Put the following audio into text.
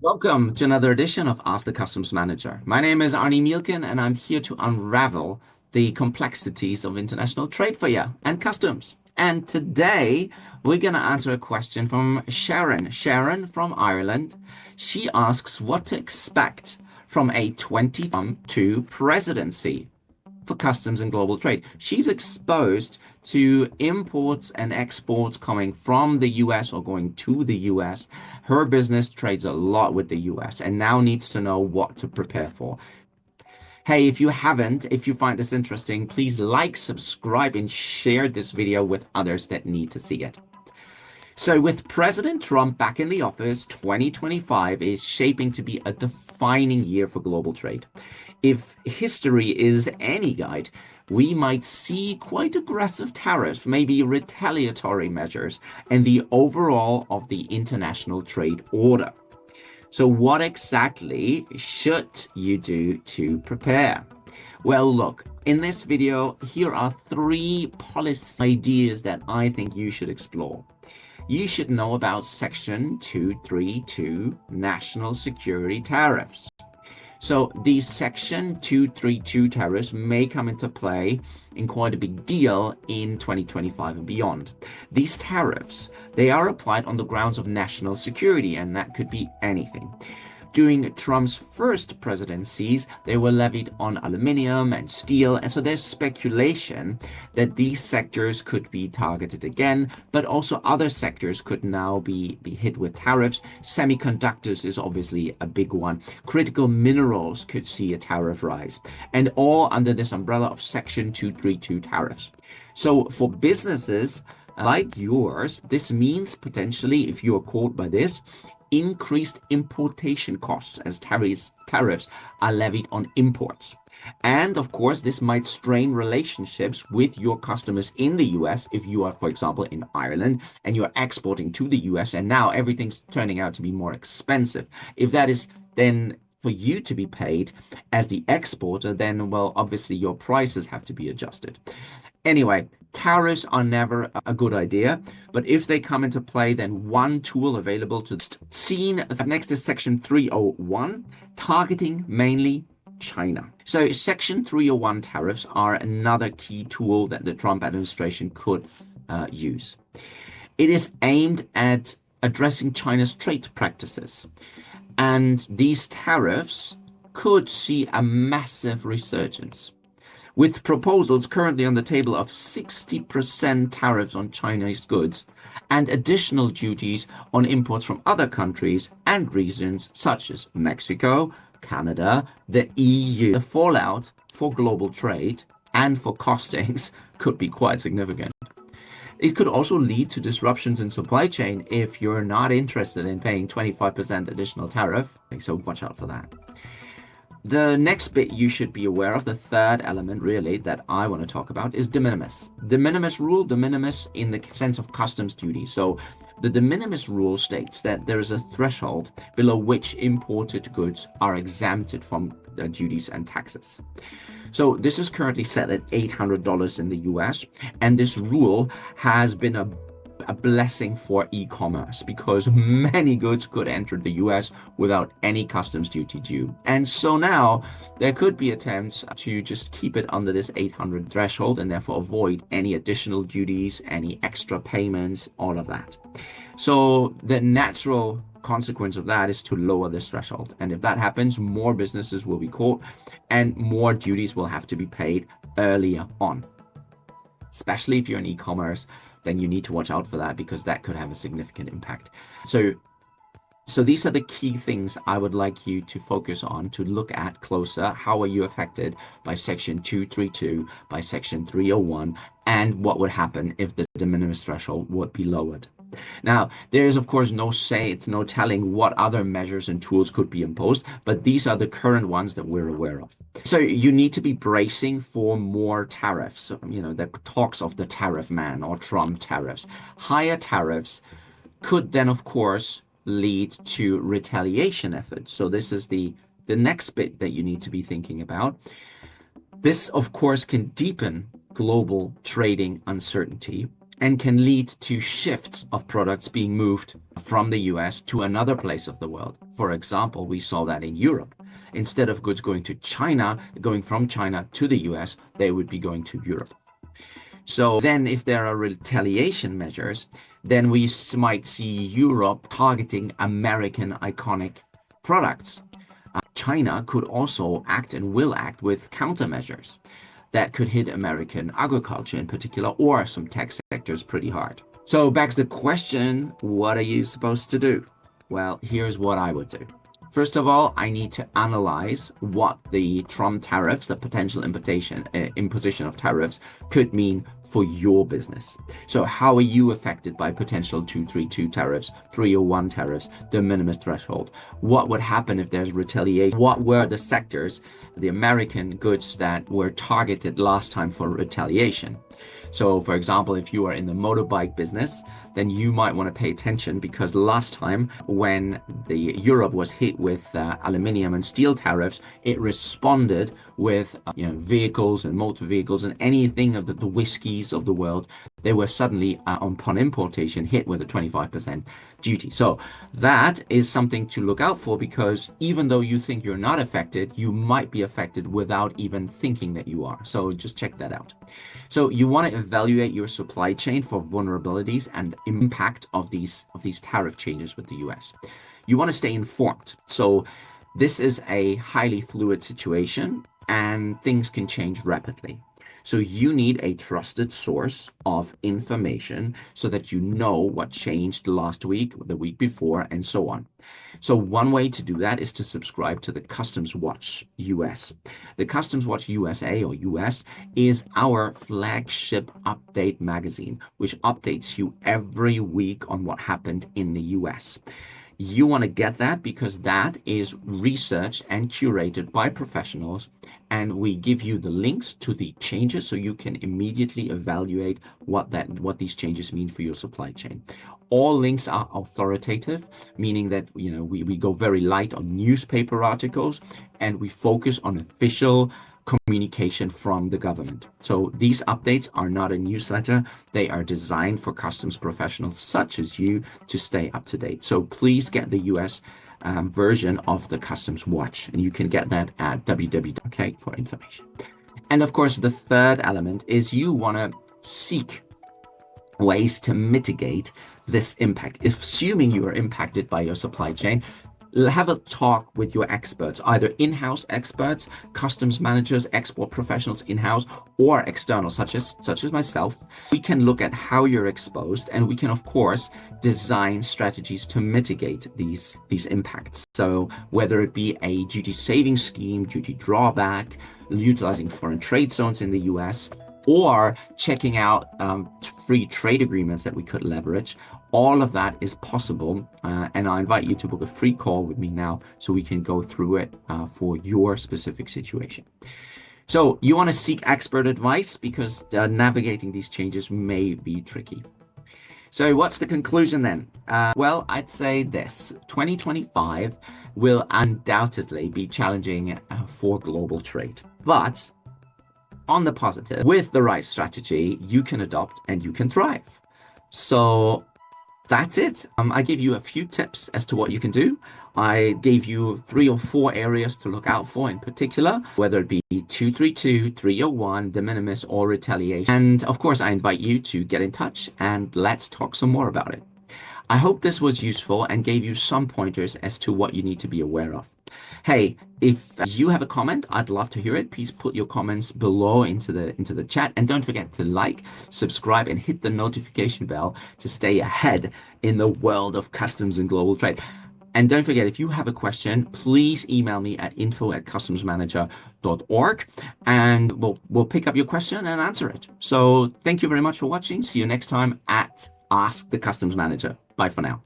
Welcome to another edition of Ask the Customs Manager. My name is Arnie Mielken, and I'm here to unravel the complexities of international trade for you and customs. And today, we're going to answer a question from Sharon. Sharon from Ireland. She asks what to expect from a 2022 presidency for customs and global trade. She's exposed to imports and exports coming from the US or going to the US. Her business trades a lot with the US and now needs to know what to prepare for. Hey, if you find this interesting, please like, subscribe, and share this video with others that need to see it. So, with President Trump back in the office, 2025 is shaping to be a defining year for global trade. If history is any guide, we might see quite aggressive tariffs, maybe retaliatory measures, and the overall of the international trade order. So, what exactly should you do to prepare? Well, look, in this video, here are three policy ideas that I think you should explore. You should know about Section 232 National Security Tariffs. So these Section 232 tariffs may come into play in quite a big deal in 2025 and beyond. These tariffs, they are applied on the grounds of national security, and that could be anything. During Trump's first presidencies, they were levied on aluminium and steel, and so there's speculation that these sectors could be targeted again, but also other sectors could now be hit with tariffs. Semiconductors is obviously a big one. Critical minerals could see a tariff rise, and all under this umbrella of Section 232 tariffs. So for businesses like yours, this means potentially, if you are caught by this, increased importation costs as tariffs are levied on imports. And of course, this might strain relationships with your customers in the US if you are, for example, in Ireland and you're exporting to the US and now everything's turning out to be more expensive. If that is then for you to be paid as the exporter, then, well, obviously your prices have to be adjusted. Anyway, tariffs are never a good idea, but if they come into play, then one tool available to seen next is Section 301, targeting mainly China. So Section 301 tariffs are another key tool that the Trump administration could use. It is aimed at addressing China's trade practices, and these tariffs could see a massive resurgence, with proposals currently on the table of 60% tariffs on Chinese goods and additional duties on imports from other countries and regions such as Mexico, Canada, the EU. The fallout for global trade and for costings could be quite significant. It could also lead to disruptions in supply chain if you're not interested in paying 25% additional tariff, so watch out for that. The next bit you should be aware of, the third element really that I want to talk about, is de minimis. De minimis rule, de minimis in the sense of customs duty. So the de minimis rule states that there is a threshold below which imported goods are exempted from duties and taxes. So this is currently set at $800 in the US, and this rule has been a blessing for e-commerce because many goods could enter the US without any customs duty due. And so now there could be attempts to just keep it under this 800 threshold and therefore avoid any additional duties, any extra payments, all of that. So the natural consequence of that is to lower this threshold. And if that happens, more businesses will be caught and more duties will have to be paid earlier on. Especially if you're in e-commerce, then you need to watch out for that because that could have a significant impact. So these are the key things I would like you to focus on, to look at closer. How are you affected by Section 232, by Section 301, and what would happen if the de minimis threshold would be lowered? Now, there is, of course, it's no telling what other measures and tools could be imposed, but these are the current ones that we're aware of. So you need to be bracing for more tariffs. You know, the talks of the tariff man or Trump tariffs. Higher tariffs could then, of course, lead to retaliation efforts. So this is the next bit that you need to be thinking about. This, of course, can deepen global trading uncertainty and can lead to shifts of products being moved from the US to another place of the world. For example, we saw that in Europe. Instead of goods going to China, going from China to the US, they would be going to Europe. So then if there are retaliation measures, then we might see Europe targeting American iconic products. China could also act and will act with countermeasures that could hit American agriculture in particular, or some tech sectors pretty hard. So begs the question, what are you supposed to do? Well, here's what I would do. First of all, I need to analyze what the Trump tariffs, the potential imposition of tariffs, could mean for your business. So how are you affected by potential 232 tariffs, 301 tariffs, de minimis threshold? What would happen if there's retaliation? What were the sectors, the American goods that were targeted last time for retaliation? So for example, if you are in the motorbike business, then you might want to pay attention, because last time when Europe was hit with aluminium and steel tariffs, it responded with vehicles and motor vehicles and anything of the whiskeys of the world. They were suddenly upon importation hit with a 25% duty. So that is something to look out for, because even though you think you're not affected, you might be affected without even thinking that you are. So just check that out. So you want to evaluate your supply chain for vulnerabilities and impact of these tariff changes with the US. You want to stay informed. So this is a highly fluid situation and things can change rapidly. So you need a trusted source of information so that you know what changed last week, the week before, and so on. So one way to do that is to subscribe to the Customs Watch US. The Customs Watch USA or US is our flagship update magazine, which updates you every week on what happened in the US. You want to get that because that is researched and curated by professionals, and we give you the links to the changes so you can immediately evaluate what these changes mean for your supply chain. All links are authoritative, meaning that we go very light on newspaper articles and we focus on official communication from the government. So these updates are not a newsletter. They are designed for customs professionals such as you to stay up to date. So please get the US version of the Customs Watch, and you can get that at www.k for information. And of course, the third element is you want to seek ways to mitigate this impact. Assuming you are impacted by your supply chain, have a talk with your experts, either in-house experts, customs managers, export professionals in-house, or external, such as myself. We can look at how you're exposed, and we can of course design strategies to mitigate these impacts. So whether it be a duty saving scheme, duty drawback, utilizing foreign trade zones in the US, or checking out free trade agreements that we could leverage. All of that is possible, and I invite you to book a free call with me now so we can go through it for your specific situation. So you want to seek expert advice because navigating these changes may be tricky. So what's the conclusion then? Well, I'd say this: 2025 will undoubtedly be challenging for global trade, but on the positive, with the right strategy, you can adopt and you can thrive. So that's it. I gave you a few tips as to what you can do. I gave you 3 or 4 areas to look out for in particular, whether it be 232, 301, de minimis, or retaliation. And of course, I invite you to get in touch and let's talk some more about it. I hope this was useful and gave you some pointers as to what you need to be aware of. Hey, if you have a comment, I'd love to hear it. Please put your comments below into the chat, and don't forget to like, subscribe, and hit the notification bell to stay ahead in the world of customs and global trade. And don't forget, if you have a question, please email me at info@customsmanager.org, and we'll pick up your question and answer it. So thank you very much for watching. See you next time at Ask the Customs Manager. Bye for now.